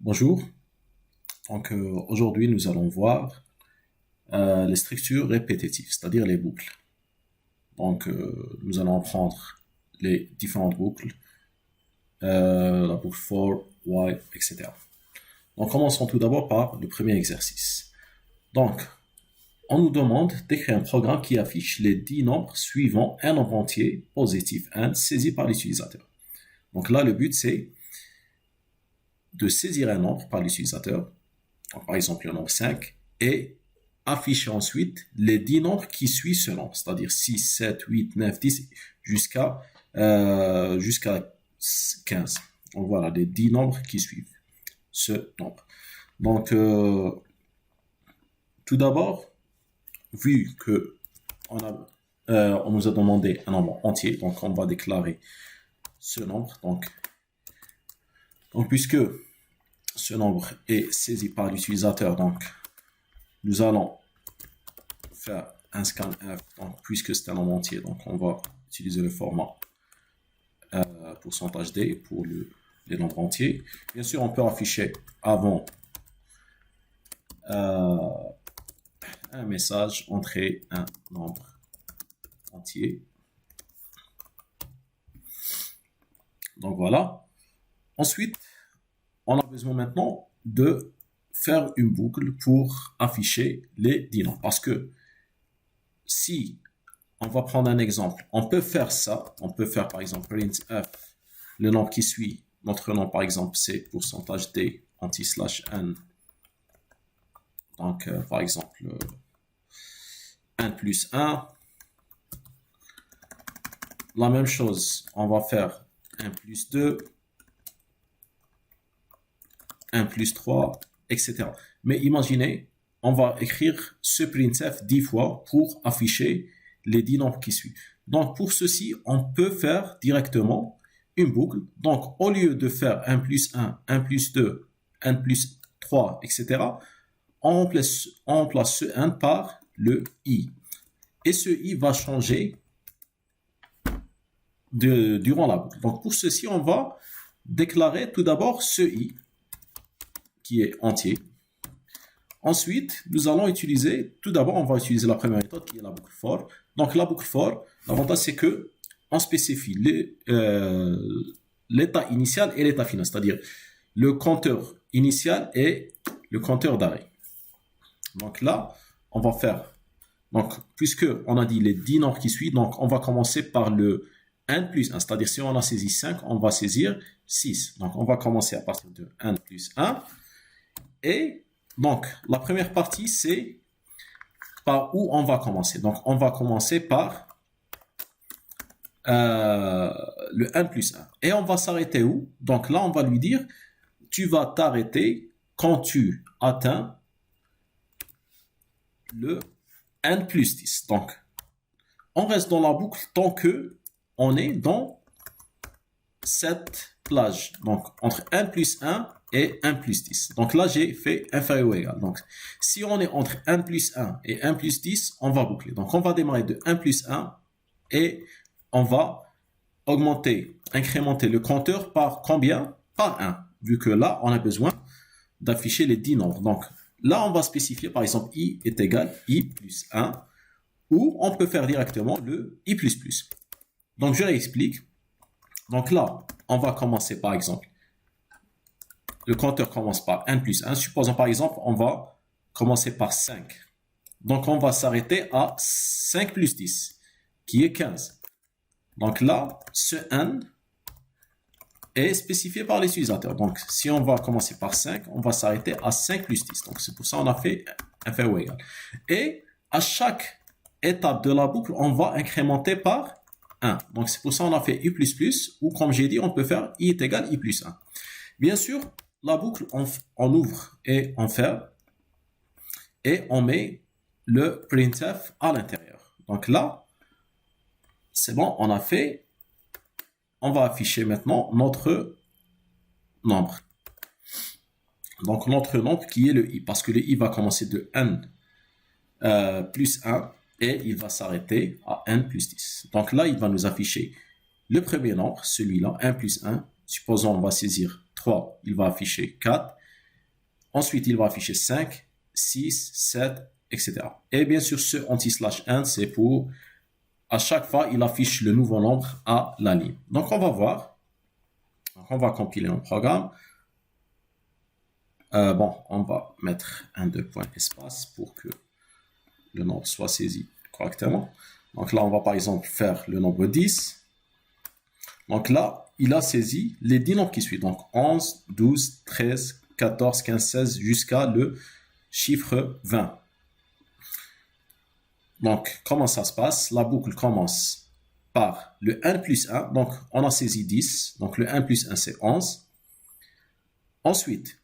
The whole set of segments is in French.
Bonjour, aujourd'hui nous allons voir les structures répétitives, c'est-à-dire les boucles. Nous allons prendre les différentes boucles, la boucle for, while, etc. Donc commençons tout d'abord par le premier exercice. Donc, on nous demande d'écrire un programme qui affiche les 10 nombres suivants un nombre entier, positif 1, saisi par l'utilisateur. Donc là, le but c'est de saisir un nombre par l'utilisateur, par exemple le nombre 5, et afficher ensuite les 10 nombres qui suivent ce nombre, c'est-à-dire 6, 7, 8, 9, 10, jusqu'à 15. Donc voilà, les 10 nombres qui suivent ce nombre. Donc, tout d'abord, vu que on nous a demandé un nombre entier, donc on va déclarer ce nombre. Donc puisque ce nombre est saisi par l'utilisateur, donc nous allons faire un scanf, donc puisque c'est un nombre entier, donc on va utiliser le format pourcentage %d pour les nombres entiers. Bien sûr, on peut afficher avant un message, entrer un nombre entier. Donc voilà. Ensuite, on a besoin maintenant de faire une boucle pour afficher les 10 nombres. Parce que si on va prendre un exemple, on peut faire ça, on peut faire par exemple printf, le nombre qui suit, notre nom par exemple c'est pourcentage %d anti/n. Donc par exemple 1 plus 1. La même chose, on va faire 1 plus 2, 1 plus 3, etc. Mais imaginez, on va écrire ce printf 10 fois pour afficher les 10 nombres qui suivent. Donc pour ceci, on peut faire directement une boucle. Donc au lieu de faire 1 plus 1, 1 plus 2, 1 plus 3, etc., on remplace ce 1 par le i. Et ce i va changer durant la boucle. Donc pour ceci, on va déclarer tout d'abord ce i qui est entier. Ensuite, nous allons utiliser, tout d'abord, on va utiliser la première méthode qui est la boucle for. Donc la boucle for, l'avantage c'est que on spécifie l'état initial et l'état final, c'est-à-dire le compteur initial et le compteur d'arrêt. Donc là, on va faire, donc puisque on a dit les 10 nombres qui suivent, donc on va commencer par le 1 plus 1, c'est-à-dire si on a saisi 5, on va saisir 6. Donc on va commencer à partir de 1 plus 1. Et donc la première partie, c'est par où on va commencer. Donc on va commencer par le 1 plus 1. Et on va s'arrêter où? Donc là, on va lui dire, tu vas t'arrêter quand tu atteins le n plus 10. Donc, on reste dans la boucle tant que on est dans cette plage. Donc, entre 1 plus 1 et 1 plus 10. Donc là, j'ai fait inférieur ou égal. Donc, si on est entre 1 plus 1 et 1 plus 10, on va boucler. Donc, on va démarrer de 1 plus 1 et on va augmenter, incrémenter le compteur par combien? Par 1. Vu que là, on a besoin d'afficher les 10 nombres. Donc, là, on va spécifier, par exemple, i est égal i plus 1, ou on peut faire directement le i plus plus. Donc, je réexplique. Donc là, on va commencer, par exemple, le compteur commence par 1 plus 1. Supposons, par exemple, on va commencer par 5. Donc, on va s'arrêter à 5 plus 10, qui est 15. Donc là, ce n est spécifié par l'utilisateur. Donc, si on va commencer par 5, on va s'arrêter à 5 plus 10. Donc, c'est pour ça qu'on a fait inférieur ou égal. Et à chaque étape de la boucle, on va incrémenter par 1. Donc, c'est pour ça qu'on a fait i plus plus, ou comme j'ai dit, on peut faire i est égal i plus 1. Bien sûr, la boucle, on ouvre et on ferme, et on met le printf à l'intérieur. Donc là, c'est bon, on a fait. On va afficher maintenant notre nombre. Donc notre nombre qui est le i, parce que le i va commencer de n plus 1 et il va s'arrêter à n plus 10. Donc là, il va nous afficher le premier nombre, celui-là, 1 plus 1. Supposons on va saisir 3, il va afficher 4. Ensuite, il va afficher 5, 6, 7, etc. Et bien sûr, ce anti/n, c'est pour, à chaque fois, il affiche le nouveau nombre à la ligne. Donc, on va voir. Donc, on va compiler un programme. Bon, on va mettre un 2 points espace pour que le nombre soit saisi correctement. Donc là, on va par exemple faire le nombre 10. Donc là, il a saisi les 10 nombres qui suivent. Donc 11, 12, 13, 14, 15, 16 jusqu'à le chiffre 20. Donc, comment ça se passe? La boucle commence par le 1 plus 1. Donc, on a saisi 10. Donc, le 1 plus 1, c'est 11. Ensuite,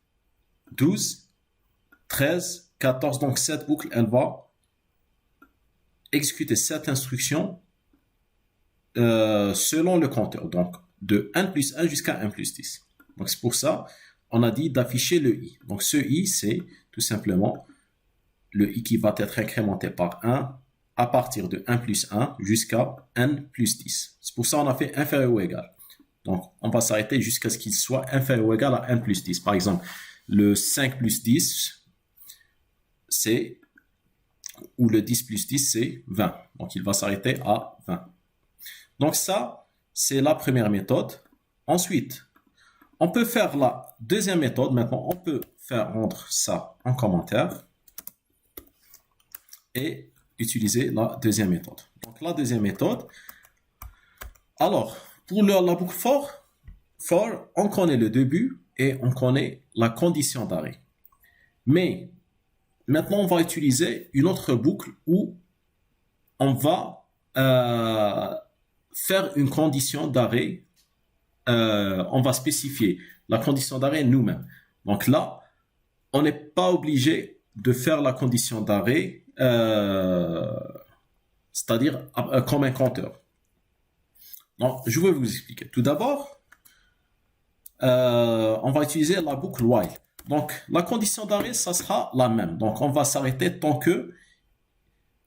12, 13, 14. Donc, cette boucle, elle va exécuter cette instruction selon le compteur. Donc, de 1 plus 1 jusqu'à 1 plus 10. Donc, c'est pour ça on a dit d'afficher le i. Donc, ce i, c'est tout simplement le i qui va être incrémenté par 1 à partir de 1 plus 1 jusqu'à n plus 10. C'est pour ça qu'on a fait inférieur ou égal. Donc, on va s'arrêter jusqu'à ce qu'il soit inférieur ou égal à n plus 10. Par exemple, le 5 plus 10, c'est, ou le 10 plus 10, c'est 20. Donc, il va s'arrêter à 20. Donc, ça, c'est la première méthode. Ensuite, on peut faire la deuxième méthode. Maintenant, on peut faire rendre ça en commentaire et utiliser la deuxième méthode. Donc, la deuxième méthode. Alors, pour la boucle for, on connaît le début et on connaît la condition d'arrêt. Mais, maintenant, on va utiliser une autre boucle où on va faire une condition d'arrêt. On va spécifier la condition d'arrêt nous-mêmes. Donc là, on n'est pas obligé de faire la condition d'arrêt, c'est-à-dire comme un compteur. Donc, je vais vous expliquer. Tout d'abord, on va utiliser la boucle while. Donc, la condition d'arrêt, ça sera la même. Donc, on va s'arrêter tant que...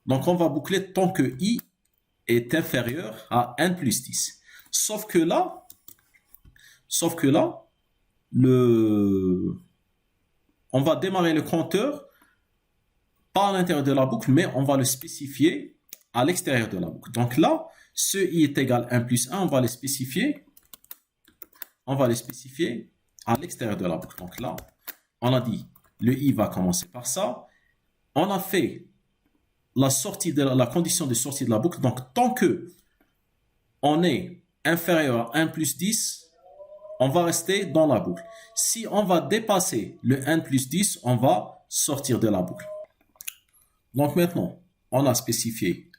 Donc, on va boucler tant que i est inférieur à n plus 10. Sauf que là, on va démarrer le compteur pas à l'intérieur de la boucle, mais on va le spécifier à l'extérieur de la boucle. Donc là, ce i est égal à 1 plus 1, on va le spécifier à l'extérieur de la boucle. Donc là, on a dit, le i va commencer par ça. On a fait la condition de sortie de la boucle. Donc, tant que on est inférieur à 1 plus 10, on va rester dans la boucle. Si on va dépasser le 1 plus 10, on va sortir de la boucle. Donc maintenant, on a spécifié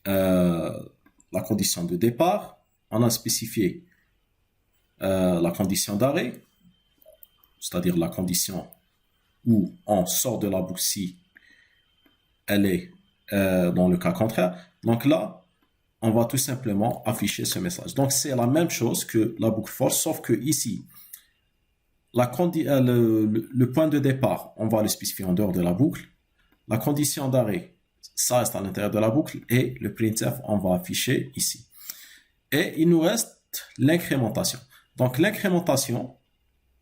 la condition de départ, on a spécifié la condition d'arrêt, c'est-à-dire la condition où on sort de la boucle si elle est dans le cas contraire. Donc là, on va tout simplement afficher ce message. Donc, c'est la même chose que la boucle for, sauf que ici, le point de départ, on va le spécifier en dehors de la boucle. La condition d'arrêt, ça reste à l'intérieur de la boucle. Et le printf, on va afficher ici. Et il nous reste l'incrémentation. Donc, l'incrémentation,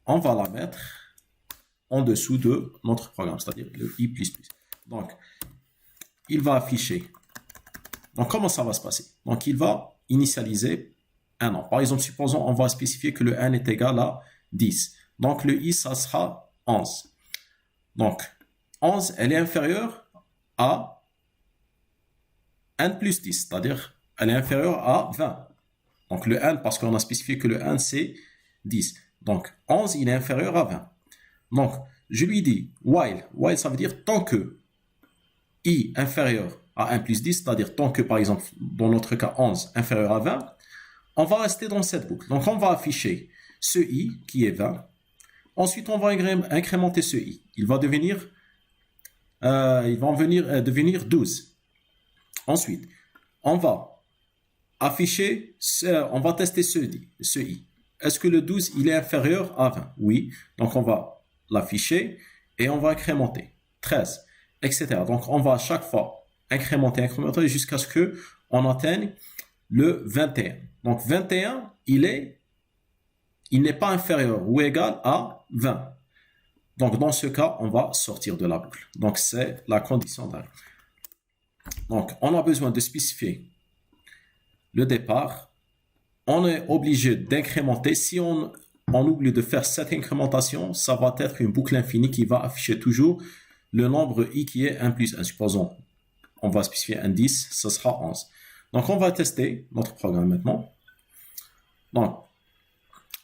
on va la mettre en dessous de notre programme, c'est-à-dire le i++. Donc, il va afficher. Donc, comment ça va se passer? Donc, il va initialiser un nombre. Par exemple, supposons on va spécifier que le n est égal à 10. Donc, le i, ça sera 11. Donc, 11, elle est inférieure à n plus 10, c'est-à-dire elle est inférieure à 20. Donc, le n, parce qu'on a spécifié que le n, c'est 10. Donc, 11, il est inférieur à 20. Donc, je lui dis while. While, ça veut dire tant que i inférieur à 1 plus 10, c'est-à-dire tant que, par exemple, dans notre cas 11 inférieur à 20, on va rester dans cette boucle. Donc, on va afficher ce i qui est 20. Ensuite, on va incrémenter ce i. Il va devenir 12. Ensuite, on va afficher, on va tester ce i. Est-ce que le 12, il est inférieur à 20? Oui. Donc, on va l'afficher et on va incrémenter. 13, etc. Donc, on va à chaque fois incrémenter jusqu'à ce qu'on atteigne le 21. Donc, 21, il n'est pas inférieur ou égal à 20. Donc, dans ce cas, on va sortir de la boucle. Donc, c'est la condition d'arrêt. Donc, on a besoin de spécifier le départ. On est obligé d'incrémenter. Si on oublie de faire cette incrémentation, ça va être une boucle infinie qui va afficher toujours le nombre i qui est 1 plus 1. Supposons, on va spécifier un 10, ce sera 11. Donc, on va tester notre programme maintenant. Donc,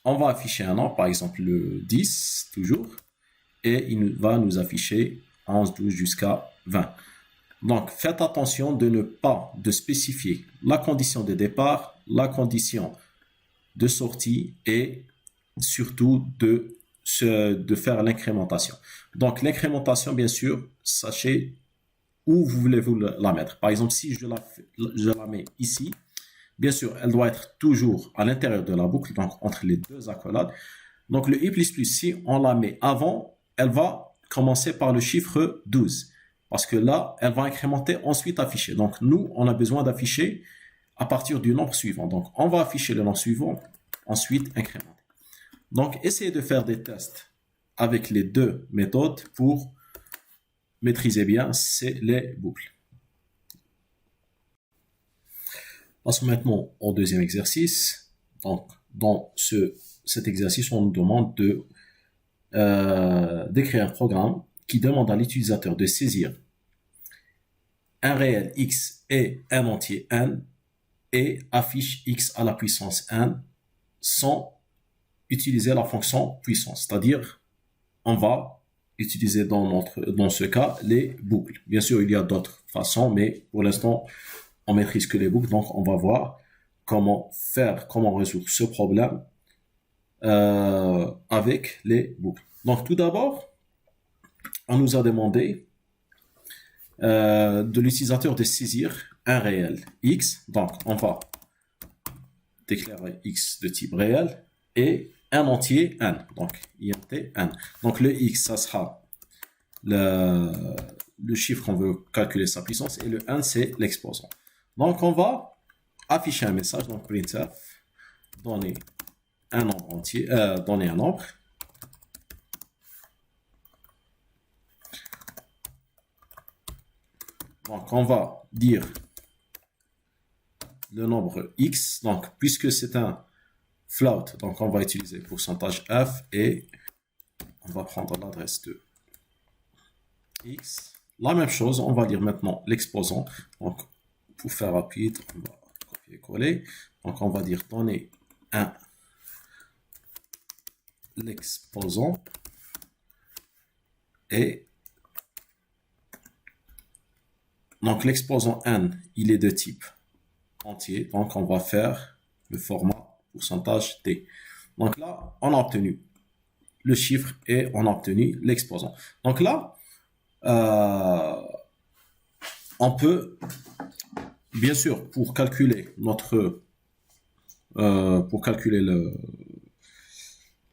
on va afficher un nombre, par exemple le 10, toujours. Et il va nous afficher 11, 12 jusqu'à 20. Donc, faites attention de ne pas spécifier la condition de départ, la condition de sortie et surtout de faire l'incrémentation. Donc, l'incrémentation, bien sûr, sachez où vous voulez-vous la mettre. Par exemple, si je la mets ici, bien sûr, elle doit être toujours à l'intérieur de la boucle, donc entre les deux accolades. Donc, le i++, si on la met avant, elle va commencer par le chiffre 12. Parce que là, elle va incrémenter, ensuite afficher. Donc, nous, on a besoin d'afficher à partir du nombre suivant. Donc, on va afficher le nombre suivant, ensuite incrémenter. Donc, essayez de faire des tests avec les deux méthodes pour maîtriser bien les boucles. Passons maintenant au deuxième exercice. Donc, dans cet exercice, on nous demande d'écrire un programme qui demande à l'utilisateur de saisir un réel x et un entier n et affiche x à la puissance n sans utiliser la fonction puissance. C'est-à-dire, on va utiliser dans ce cas les boucles. Bien sûr, il y a d'autres façons, mais pour l'instant, on maîtrise que les boucles. Donc, on va voir comment résoudre ce problème avec les boucles. Donc, tout d'abord, on nous a demandé de l'utilisateur de saisir un réel x. Donc, on va déclarer x de type réel et un entier n. Donc, int n. Donc, le x, ça sera le chiffre qu'on veut calculer sa puissance et le n, c'est l'exposant. Donc, on va afficher un message. Donc, printf, donner un nombre entier, donner un nombre. Donc, on va dire le nombre x. Donc, puisque c'est un float, donc on va utiliser pourcentage f et on va prendre l'adresse de x. La même chose, on va dire maintenant l'exposant. Donc, pour faire rapide, on va copier-coller. Donc, on va dire donner l'exposant et donc l'exposant n, il est de type entier. Donc, on va faire le format pourcentage t. Donc là, on a obtenu le chiffre et on a obtenu l'exposant. Donc là, on peut, bien sûr, pour calculer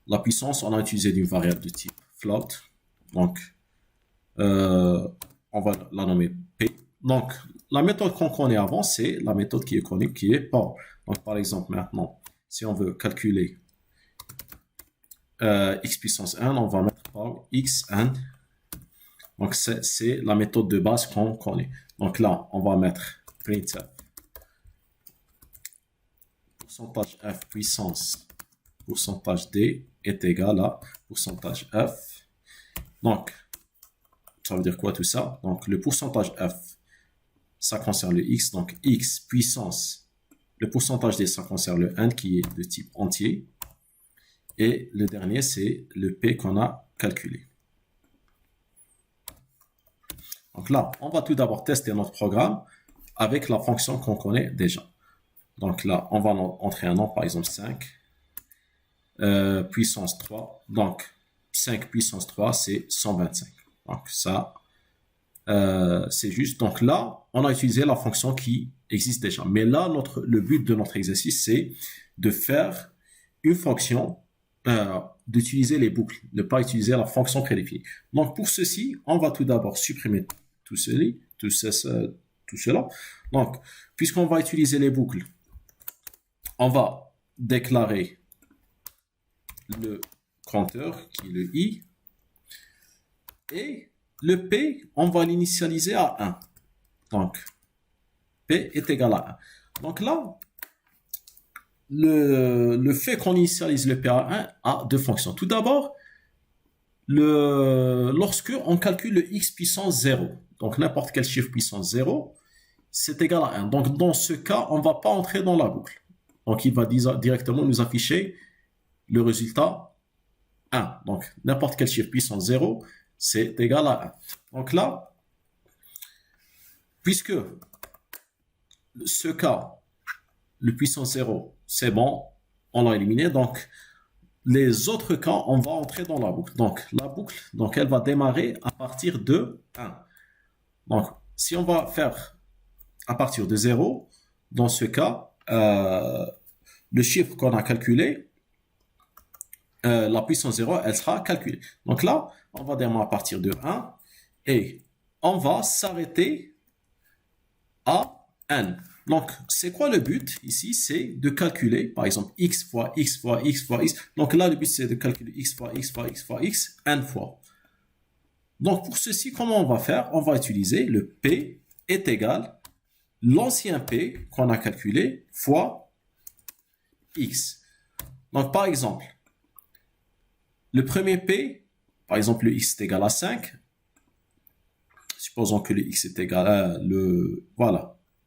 la puissance, on a utilisé une variable de type float. Donc, on va la nommer p. Donc, la méthode qu'on connaît avant, c'est la méthode qui est connue, qui est power. Donc, par exemple, maintenant, si on veut calculer x puissance n, on va mettre power xn. Donc, c'est la méthode de base qu'on connaît. Donc là, on va mettre printf pourcentage f puissance pourcentage d est égal à pourcentage f. Donc, ça veut dire quoi tout ça? Donc, le pourcentage f, ça concerne le x. Donc, x puissance, le pourcentage d, ça concerne le n qui est de type entier. Et le dernier, c'est le p qu'on a calculé. Donc là, on va tout d'abord tester notre programme avec la fonction qu'on connaît déjà. Donc là, on va entrer un nombre, par exemple 5, puissance 3. Donc, 5 puissance 3, c'est 125. Donc ça, c'est juste. Donc là, on a utilisé la fonction qui existe déjà. Mais là, le but de notre exercice, c'est de faire une fonction, d'utiliser les boucles, ne pas utiliser la fonction prédéfinie. Donc pour ceci, on va tout d'abord supprimer tout cela. Donc, puisqu'on va utiliser les boucles, on va déclarer le compteur qui est le i. Et le P, on va l'initialiser à 1. Donc, P est égal à 1. Donc là, le fait qu'on initialise le P à 1 a deux fonctions. Tout d'abord, lorsque on calcule le x puissance 0, donc n'importe quel chiffre puissance 0, c'est égal à 1. Donc dans ce cas, on ne va pas entrer dans la boucle. Donc il va directement nous afficher le résultat 1. Donc n'importe quel chiffre puissance 0, c'est égal à 1. Donc là, puisque ce cas, le puissance 0, c'est bon, on l'a éliminé. Donc les autres cas, on va entrer dans la boucle. Donc la boucle, donc elle va démarrer à partir de 1. Donc si on va faire à partir de 0, dans ce cas, le chiffre qu'on a calculé, la puissance 0, elle sera calculée. Donc là, on va démarrer à partir de 1 et on va s'arrêter à n. Donc, c'est quoi le but ici? C'est de calculer, par exemple, x fois x fois x fois x. Donc là, le but, c'est de calculer x fois x fois x fois x n fois. Donc, pour ceci, comment on va faire? On va utiliser le P est égal l'ancien P qu'on a calculé fois x. Donc, par exemple, le premier P, par exemple, le x est égal à 5. Supposons que le x est égal à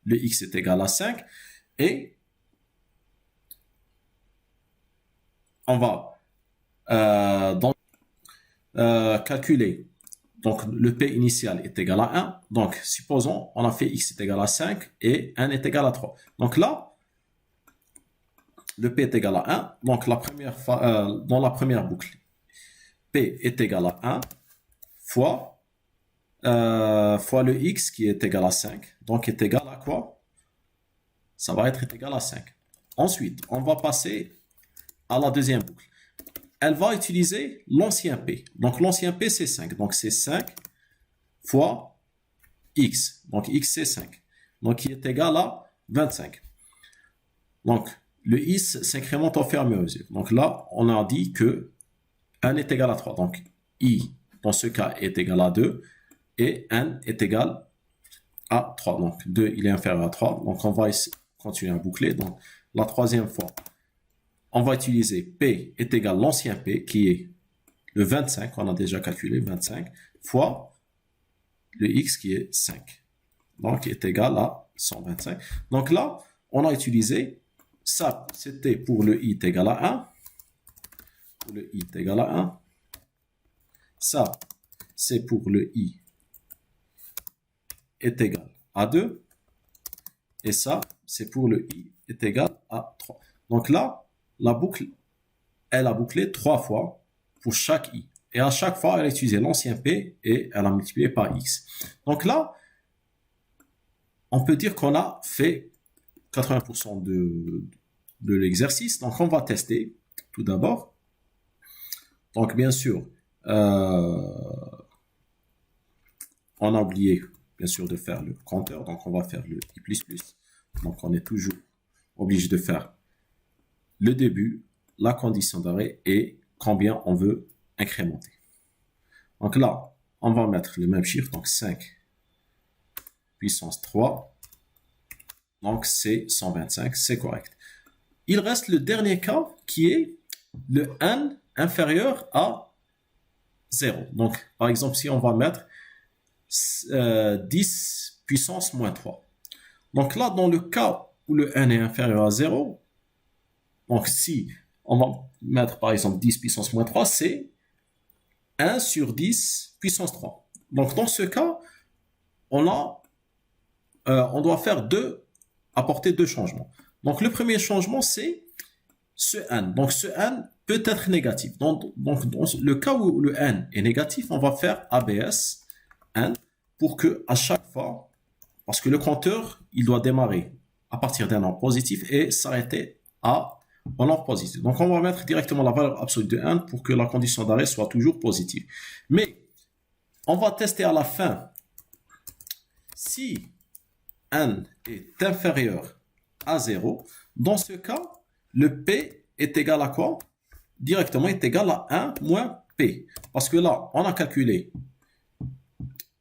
le x est égal à 5. Et on va calculer. Donc, le P initial est égal à 1. Donc, supposons, on a fait x est égal à 5 et n est égal à 3. Donc là, le P est égal à 1. Donc, dans la première boucle, P est égal à 1 fois le x qui est égal à 5. Donc, est égal à quoi? Ça va être égal à 5. Ensuite, on va passer à la deuxième boucle. Elle va utiliser l'ancien P. Donc, l'ancien P, c'est 5. Donc, c'est 5 fois x. Donc, x, c'est 5. Donc, qui est égal à 25. Donc, le x s'incrémente au fur et à mesure. Donc, là, on a dit que n est égal à 3. Donc, i, dans ce cas, est égal à 2. Et n est égal à 3. Donc, 2, il est inférieur à 3. Donc, on va continuer à boucler. Donc, la troisième fois, on va utiliser P est égal à l'ancien P, qui est le 25, on a déjà calculé, 25, fois le x qui est 5. Donc, est égal à 125. Donc là, on a utilisé ça, c'était pour le i est égal à 1. Pour le i est égal à 1. Ça, c'est pour le i est égal à 2. Et ça, c'est pour le i est égal à 3. Donc là, la boucle, elle a bouclé 3 fois pour chaque i. Et à chaque fois, elle a utilisé l'ancien P et elle a multiplié par x. Donc là, on peut dire qu'on a fait 80% de l'exercice. Donc on va tester tout d'abord. Donc bien sûr, on a oublié bien sûr de faire le compteur. Donc on va faire le i++. Donc on est toujours obligé de faire le début, la condition d'arrêt et combien on veut incrémenter. Donc là, on va mettre le même chiffre, donc 5 puissance 3. Donc c'est 125, c'est correct. Il reste le dernier cas qui est le n inférieur à 0. Donc par exemple, si on va mettre 10 puissance moins 3. Donc là, dans le cas où le n est inférieur à 0, donc si on va mettre par exemple 10 puissance moins 3, c'est 1 sur 10 puissance 3. Donc dans ce cas, on doit apporter deux changements. Donc le premier changement, c'est ce n. Donc ce n peut être négatif. Donc dans le cas où le n est négatif, on va faire ABS n pour que à chaque fois, parce que le compteur, il doit démarrer à partir d'un nombre positif et s'arrêter à un nombre positif. Donc on va mettre directement la valeur absolue de n pour que la condition d'arrêt soit toujours positive. Mais on va tester à la fin si n est inférieur à 0. Dans ce cas, le P est égal à quoi? Directement est égal à 1 moins P. Parce que là, on a calculé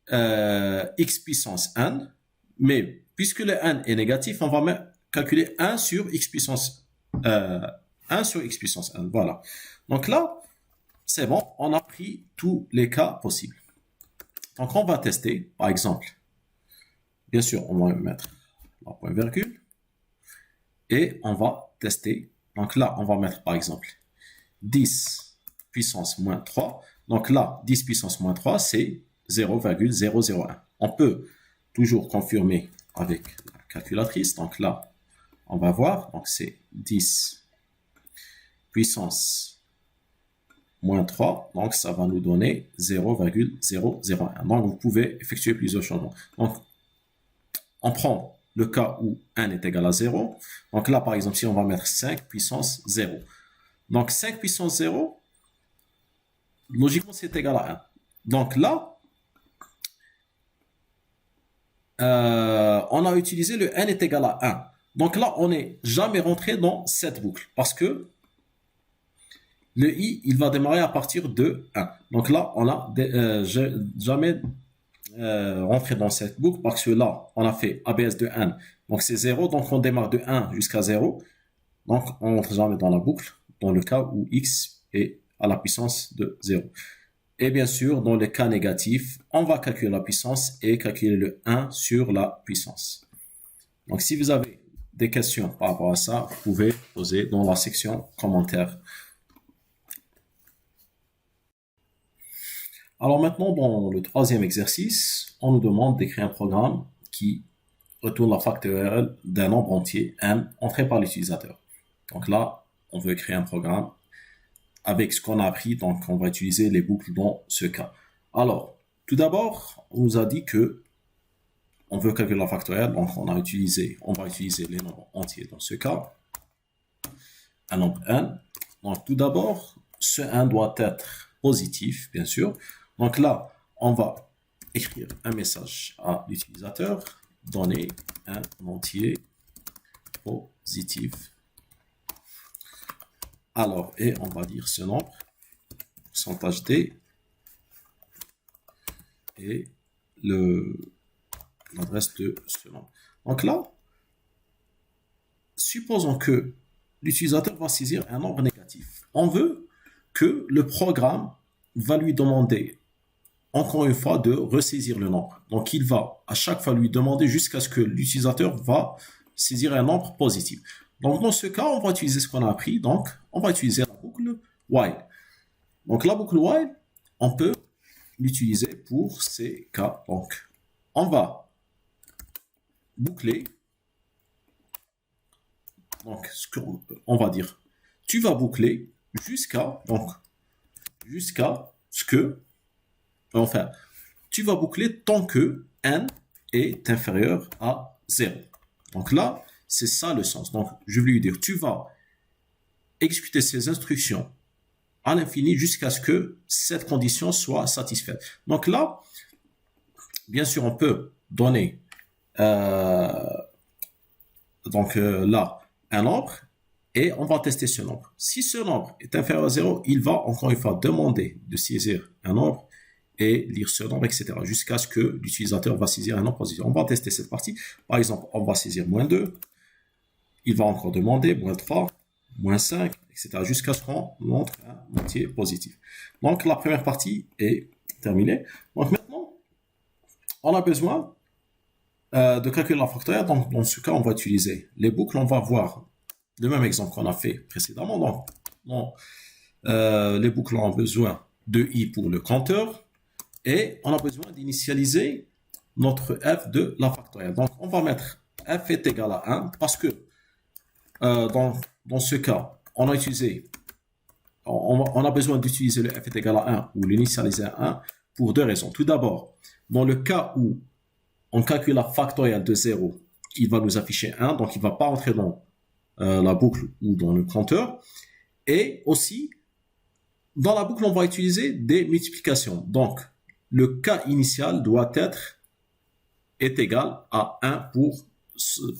x puissance n, mais puisque le n est négatif, on va calculer 1 sur x puissance 1 sur x puissance n. Voilà. Donc là, c'est bon, on a pris tous les cas possibles. Donc on va tester, par exemple, bien sûr, on va mettre la point virgule et on va tester. Donc là, on va mettre par exemple 10 puissance moins 3. Donc là, 10 puissance moins 3, c'est 0,001. On peut toujours confirmer avec la calculatrice. Donc là, on va voir. Donc c'est 10 puissance moins 3. Donc ça va nous donner 0,001. Donc vous pouvez effectuer plusieurs changements. Donc on prend le cas où n est égal à 0. Donc là, par exemple, si on va mettre 5 puissance 0. Donc 5 puissance 0, logiquement, c'est égal à 1. Donc là, on a utilisé le n est égal à 1. Donc là, on n'est jamais rentré dans cette boucle parce que le i, il va démarrer à partir de 1. Donc là, on n'a jamais rentré dans cette boucle parce que là, on a fait ABS de n. Donc c'est 0. Donc on démarre de 1 jusqu'à 0. Donc on ne rentre jamais dans la boucle dans le cas où x est à la puissance de 0. Et bien sûr, dans les cas négatifs, on va calculer la puissance et calculer le 1 sur la puissance. Donc si vous avez des questions par rapport à ça, vous pouvez poser dans la section commentaires. Alors maintenant, dans le troisième exercice, on nous demande d'écrire un programme qui retourne la factorielle d'un nombre entier, m, entré par l'utilisateur. Donc là, on veut créer un programme avec ce qu'on a appris, donc on va utiliser les boucles dans ce cas. Alors, tout d'abord, on nous a dit que on veut calculer la factorielle, donc on va utiliser les nombres entiers dans ce cas, un nombre n. Donc tout d'abord, ce 1 doit être positif, bien sûr. Donc là, on va écrire un message à l'utilisateur, donner un entier positif. Alors, et on va dire ce nombre, pourcentage d, et l'adresse de ce nombre. Donc là, supposons que l'utilisateur va saisir un nombre négatif. On veut que le programme va lui demander encore une fois de ressaisir le nombre. Donc il va à chaque fois lui demander jusqu'à ce que l'utilisateur va saisir un nombre positif. Donc dans ce cas, on va utiliser ce qu'on a appris. Donc on va utiliser la boucle while. Donc la boucle while, on peut l'utiliser pour ces cas. Donc on va boucler. Donc on va dire, tu vas boucler jusqu'à ce que, enfin, tu vas boucler tant que n est inférieur à 0. Donc là, c'est ça le sens. Donc, je vais lui dire, tu vas exécuter ces instructions à l'infini jusqu'à ce que cette condition soit satisfaite. Donc là, bien sûr, on peut donner là un nombre et on va tester ce nombre. Si ce nombre est inférieur à 0, il va encore une fois demander de saisir un nombre et lire ce nombre, etc. jusqu'à ce que l'utilisateur va saisir un nombre positif. On va tester cette partie. Par exemple, on va saisir moins 2. Il va encore demander moins 3, moins 5, etc. jusqu'à ce qu'on montre un entier positif. Donc, la première partie est terminée. Donc, maintenant, on a besoin de calculer la factorielle. Donc, dans ce cas, on va utiliser les boucles. On va voir le même exemple qu'on a fait précédemment. Donc, les boucles ont besoin de i pour le compteur et on a besoin d'initialiser notre f de la factorielle. Donc, on va mettre f est égal à 1 parce que dans ce cas, on a besoin d'utiliser le f est égal à 1 ou l'initialiser à 1 pour deux raisons. Tout d'abord, dans le cas où on calcule la factorielle de 0, il va nous afficher 1, donc il ne va pas entrer dans la boucle ou dans le compteur. Et aussi, dans la boucle, on va utiliser des multiplications. Donc, le cas initial doit est égal à 1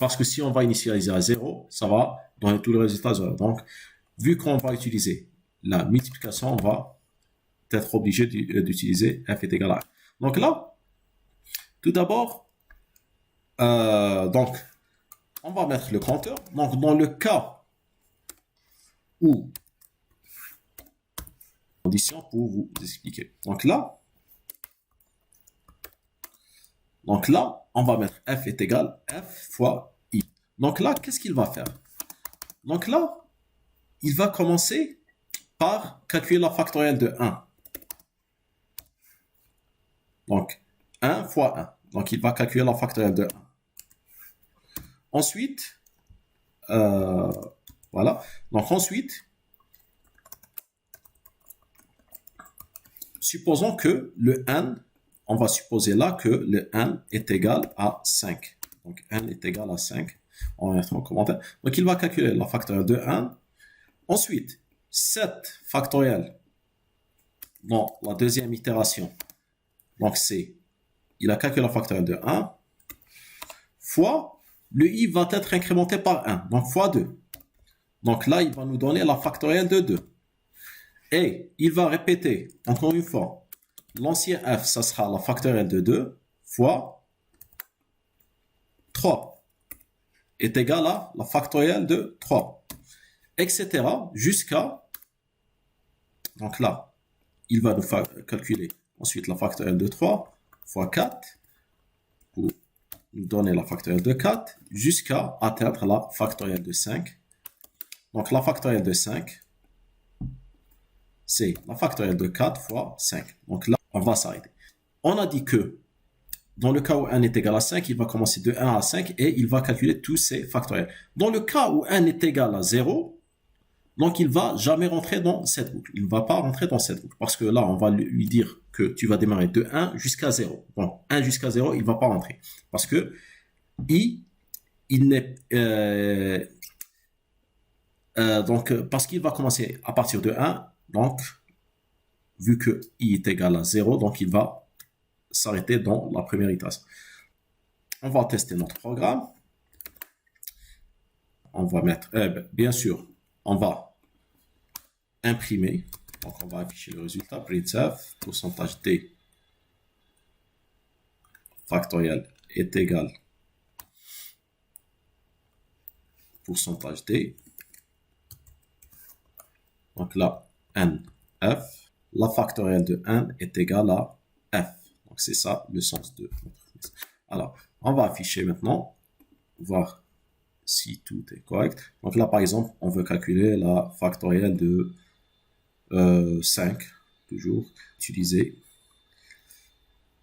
parce que si on va initialiser à 0, ça va donner tous les résultats 0. Donc, vu qu'on va utiliser la multiplication, on va être obligé d'utiliser f est égal à 1. Donc là, Tout d'abord, donc, on va mettre le compteur. Donc, dans le cas où, condition pour vous expliquer. Donc là, on va mettre f est égal f fois i. Donc là, qu'est-ce qu'il va faire? Donc là, il va commencer par calculer la factorielle de 1. Donc, 1 fois 1. Donc, il va calculer la factorielle de 1. Ensuite, voilà. Donc, ensuite, supposons que le n, on va supposer là que le n est égal à 5. Donc, n est égal à 5. On va mettre en commentaire. Donc, il va calculer la factorielle de 1. Ensuite, cette factorielle dans la deuxième itération, donc c'est, il a calculé la factorielle de 1, fois, le i va être incrémenté par 1, donc fois 2. Donc là, il va nous donner la factorielle de 2. Et il va répéter, encore une fois, l'ancien f, ça sera la factorielle de 2, fois 3, est égal à la factorielle de 3, etc. jusqu'à, donc là, il va nous calculer ensuite la factorielle de 3 fois 4 pour nous donner la factorielle de 4 jusqu'à atteindre la factorielle de 5. Donc la factorielle de 5, c'est la factorielle de 4 fois 5. Donc là, on va s'arrêter. On a dit que dans le cas où n est égal à 5, il va commencer de 1 à 5 et il va calculer tous ces factoriels. Dans le cas où n est égal à 0, donc il ne va jamais rentrer dans cette boucle. Il ne va pas rentrer dans cette boucle. Parce que là, on va lui dire que tu vas démarrer de 1 jusqu'à 0. Bon, 1 jusqu'à 0, il ne va pas rentrer. Parce que i, il n'est... donc, parce qu'il va commencer à partir de 1, donc, vu que i est égal à 0, donc il va s'arrêter dans la première itération. On va tester notre programme. On va mettre, bien sûr, on va imprimer. Donc, on va afficher le résultat. Printf, pourcentage d factoriel est égal pourcentage d. Donc là, n, f. La factorielle de n est égale à f. Donc, c'est ça le sens de notre phrase. Alors, on va afficher maintenant, voir si tout est correct. Donc là, par exemple, on veut calculer la factorielle de 5, toujours utiliser.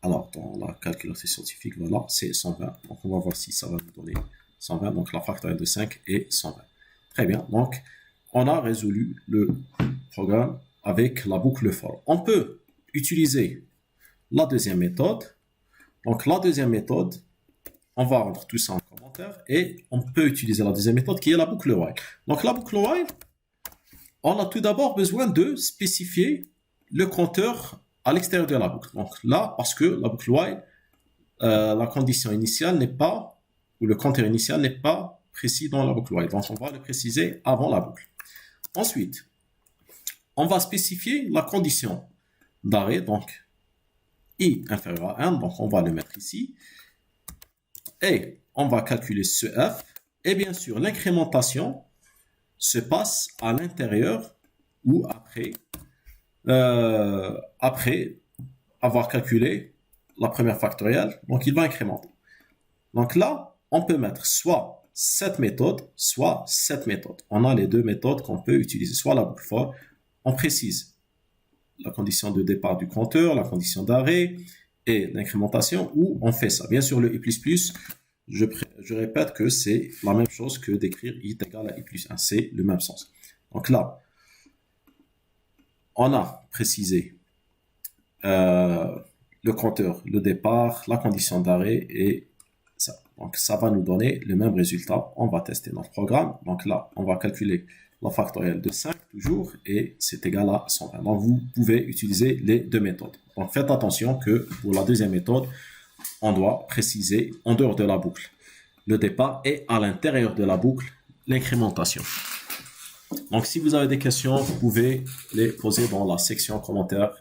Alors, dans la calculatrice scientifique, voilà, c'est 120. Donc, on va voir si ça va nous donner 120. Donc, la factorielle de 5 est 120. Très bien. Donc, on a résolu le programme avec la boucle for. On peut utiliser la deuxième méthode. Donc, la deuxième méthode, on va rendre tout ça en commentaire et on peut utiliser la deuxième méthode qui est la boucle while. Donc, la boucle while, on a tout d'abord besoin de spécifier le compteur à l'extérieur de la boucle. Donc là, parce que la boucle while, la condition initiale n'est pas, ou le compteur initial n'est pas précis dans la boucle while. Donc, on va le préciser avant la boucle. Ensuite, on va spécifier la condition d'arrêt, donc i inférieur à 1, donc on va le mettre ici. Et on va calculer ce f. Et bien sûr, l'incrémentation se passe à l'intérieur ou après avoir calculé la première factorielle. Donc, il va incrémenter. Donc là, on peut mettre soit cette méthode, soit cette méthode. On a les deux méthodes qu'on peut utiliser. Soit la boucle for, on précise la condition de départ du compteur, la condition d'arrêt et l'incrémentation, ou on fait ça. Bien sûr, le i++, je répète que c'est la même chose que d'écrire i est égal à i plus 1. C'est le même sens. Donc là, on a précisé le compteur, le départ, la condition d'arrêt et ça. Donc ça va nous donner le même résultat. On va tester notre programme. Donc là, on va calculer la factorielle de 5 toujours et c'est égal à 120. Donc vous pouvez utiliser les deux méthodes. Donc faites attention que pour la deuxième méthode, on doit préciser en dehors de la boucle le départ et à l'intérieur de la boucle l'incrémentation. Donc si vous avez des questions, vous pouvez les poser dans la section commentaires